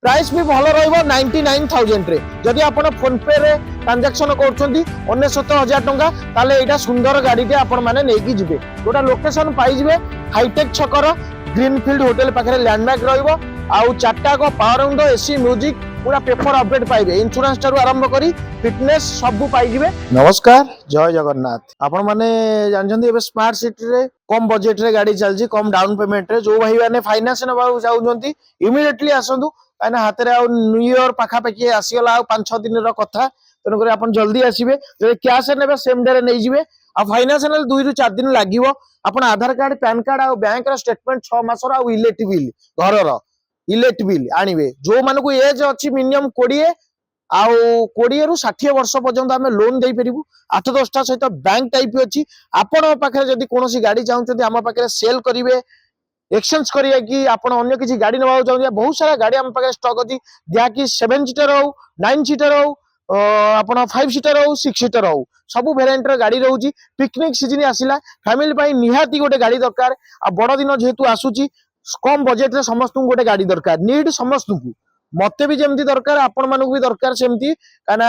Price भी भल रही रे जदि आप फोन पे रे ट्रांजैक्शन कर 69,000 टंका ताले एटा सुंदर गाड़ी टे आपण माने नेकी जिवे जोटा लोकेशन पाई जिवे हाईटेक छकर ग्रीनफील्ड होटल पाखरे लैंडमार्क रहिबो आउ चारटा को पावर विंडो एसी म्यूजिक पूरा पेपर अपडेट पाइबे इंश्योरेंस टारू आरंभ करी फिटनेस सब पाई जिवे। नमस्कार जय जगन्नाथ आपण माने जानछन्ती एबे स्मार्ट सिटी रे कम बजट रे गाड़ी चलजी कम डाउन पेमेंट रे जो भाई माने फाइनेंस नेबा चाहउछन्ती इमिडिएटली आसंतु काना हाथ रे आ न्यू ईयर पाखा पाखी आसीगला आ 5-6 दिन रो कथा तेन कर आपण जल्दी आसीबे जे कैश नेबे सेम डे रे नै जिवे आ फाइनेंस ने 2 ରୁ 4 दिन लागिवो आपण आधार कार्ड पैन कार्ड आ बैंक रो स्टेटमेंट 6 मास रो आ इलेक्ट्रिक बिल घर रो इलेक्ट्रिक बिल आनिबे जो मानको एज अछि मिनिमम 20 आउ 20 ରୁ 60 वर्ष पर्यंत आमे लोन देई परिबु 8-10टा सहित बैंक टाइप अछि आपण पाखरे जदी कोनोसी गाड़ी चाहुचंती आमा पाखरे सेल करिवे एक्सचेंज करिया कि आपण अन्य किसी गाड़ी नबा चाहू बहुत सारा गाड़ी आम पाखे स्टॉक अछि जहा कि 7 सीटर हो 9 सीटर हो आपण 5 सीटर हो 6 सीटर हो सब वेरिएंट र गाड़ी रहउची पिकनिक सीजन आसिला फैमिली पई निहाती गोटे गाड़ी दरकार आ बड़ दिन जेहेतु आसुची कम बजेट रे समस्त गोटे गाड़ी दरकार नीड समस्त को मते भी जेमती दरकार आपण मानक भी दरकार सेमती काना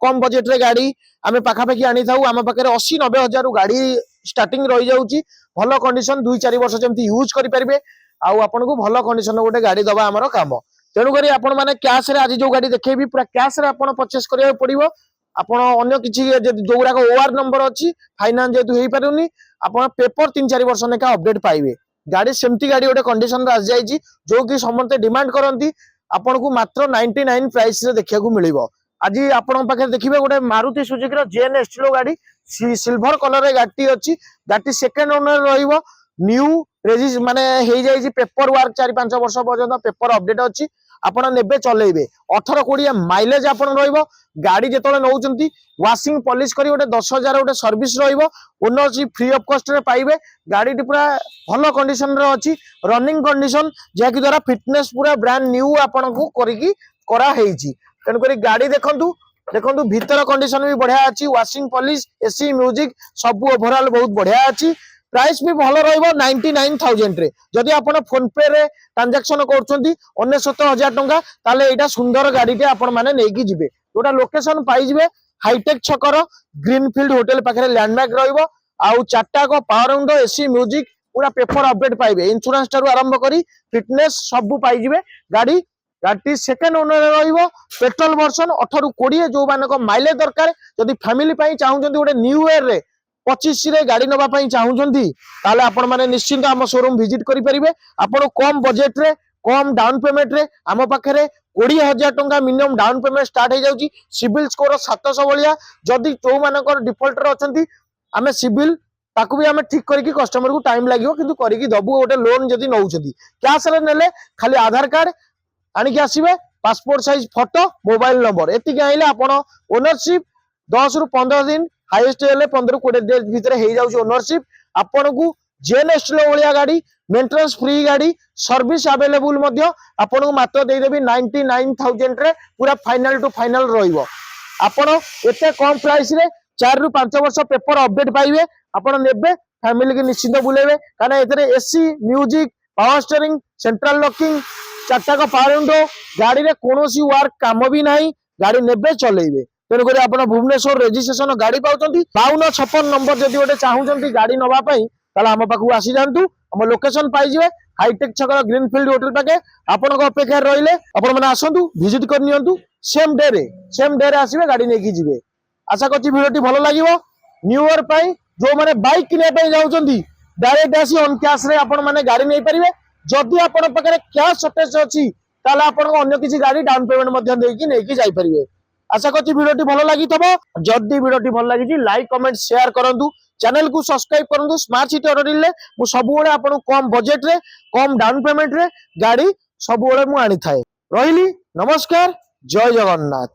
कम बजेट रे गाड़ी आमे पाखा पाखी आनी थाउ आम पाखे 80-90 हजार गाड़ी स्टार्टिंग रही जाउची भलो कंडीशन 2-4 वर्ष जेमती यूज करि परिबे आउ आपन को भलो कंडीशन गोटे गाड़ी दबा हमरो काम तेनु करी आपण माने कैश रे आज जो गाड़ी देखेबी पूरा कैश रे आपण परचेस करिया पड़िबो आपण अन्य किछि जोगुरा को ओआर नंबर अछि फाइनांस जेतु हेई पारुनी आपण पेपर 3-4 वर्ष नेका अपडेट पाइबे गाड़ी सेमती गाड़ी गोटे कंडीशन रे आ जाईची जो कि समते डिमांड करंती आपण को मात्र 99 प्राइस रे देखिया को मिलिबो आज आपण पाखे देखिबे गोटे मारुति सुजुकी रो जेएन एस्टिलो गाड़ी सिल्वर कलर रे गाड़ी अछि गाड़ी सेकंड ओनर रहिबो न्यू रेजिस माने हेई जाईची पेपर वर्क 4-5 वर्ष पर्यंत पेपर अपडेट अछि आपण नेबे चलेइबे 18-20 माइलेज आपण रहिबो गाड़ी जेतले नउचंती वाशिंग पॉलिश करी गोटे 10,000 गोटे सर्विस रहिबो ओनरशिप फ्री ऑफ कॉस्ट रे पाइबे गाड़ी टी पूरा भलो कंडीशन रे अछि रनिंग कंडीशन जे कि द्वारा फिटनेस पूरा ब्रांड न्यू आपण को करिकी करा हेइची तन करी गाड़ी देखंतु देखंतु भीतर कंडीशन भी बढ़िया अछि वाशिंग पॉलिश एसी म्यूजिक सब ओवरऑल बहुत बढ़िया अछि प्राइस भी भलो रहइबो 99,000 रे जदि आपण फोन पे रे ट्रांजैक्शन करछंती 69,000 टंका ताले एटा सुंदर गाड़ी के आपण माने नेकी जिवे जोटा लोकेशन पाई जिवे हाईटेक छकर ग्रीनफील्ड होटल पाखरे लैंडमार्क रहिबो आउ चारटा को पावर विंडो एसी म्यूजिक पूरा पेपर अपडेट पाइबे इंश्योरेंस टारू आरंभ करी फिटनेस सब पाई जिवे गाड़ी गाड़ी सेकंड ओनर रहिबो पेट्रोल वर्जन 18-20 जो मानक माइलेज दरकार जदि फैमिली पई चाहुचंती गोटे न्यू ईयर रे 25 रे गाड़ी नबा पई चाहुचंती ताले आपण माने निश्चिंत हम शोरूम विजिट करि परिबे आपण कम बजेट रे कम डाउन पेमेंट रे आम पाखरे 20,000 टंका मिनिमम डाउन पेमेंट स्टार्ट हो जाउची सिविल स्कोर 700 बलिया जदि जो मानकर डिफॉल्टर अछंती आमे सिविल ताकू भी आमे ठीक करिकी कस्टमर को टाइम लागियो किंतु करिकी दबु गोटे लोन जदि नउछंती कैश रे नेले खाली आधार कार्ड आनी के आसीबे passport size photo mobile number एतिके आइले आपण ओनरशिप 10 ରୁ 15 दिन हाईएस्ट हेले 15-20 दिन भीतर हे जाउछ ओनरशिप आपण को जेएनएस लो वलिया गाड़ी मेंटेनेंस फ्री गाड़ी सर्विस अवेलेबल मध्य आपण को मात्र दे देबी 99,000 रे पूरा फाइनल टू फाइनल रहिबो आपण एते कम प्राइस रे 4 ରୁ 5 वर्ष पेपर अपडेट पाइबे आपण नेबे फैमिली के निश्चिंत बुलेबे काना एतरे AC music power steering central locking चारटा को पावर विंडो गाड़ी रे कोनोसी वर्क काम भी नाही गाड़ी नेबे चलेइबे तेन करी आपण भुवनेश्वर रजिस्ट्रेशन गाड़ी पाउचंती 5256 नंबर जदि गोटे चाहुचंती गाड़ी नबा पई ताला हम पाखु आसी जानतु हम लोकेशन पाई जिवे हाईटेक छकर ग्रीनफील्ड होटल पाके आपण को अपेक्षा रहिले आपण माने आसंतु विजिट कर नियंतु सेम डे रे आसीबे गाड़ी नेकी जिवे आशा करछि वीडियोटी भलो लागिवो न्यू ईयर पई जो माने बाइक किने पई जाउचंती डायरेक्ट आसी ऑन कैश रे आपण माने गाड़ी नै परिबे जदि आपण पाखरे कैश शॉर्टेज अछि ताला आपण को अन्य किछि गाड़ी डाउन पेमेंट मध्ये देकी नेकी जाई परिबे आशा करछि वीडियोटी भलो लागितबो जदि वीडियोटी भलो लागिछि लाइक कमेंट शेयर करंतु चैनल को सब्सक्राइब करंतु स्मार्ट सिटी ऑर्डर ले मु सब बेले आपण कम बजेट रे कम डाउन पेमेंट रे गाड़ी सब बेले मु आनी थाए रहिली नमस्कार जय जगन्नाथ।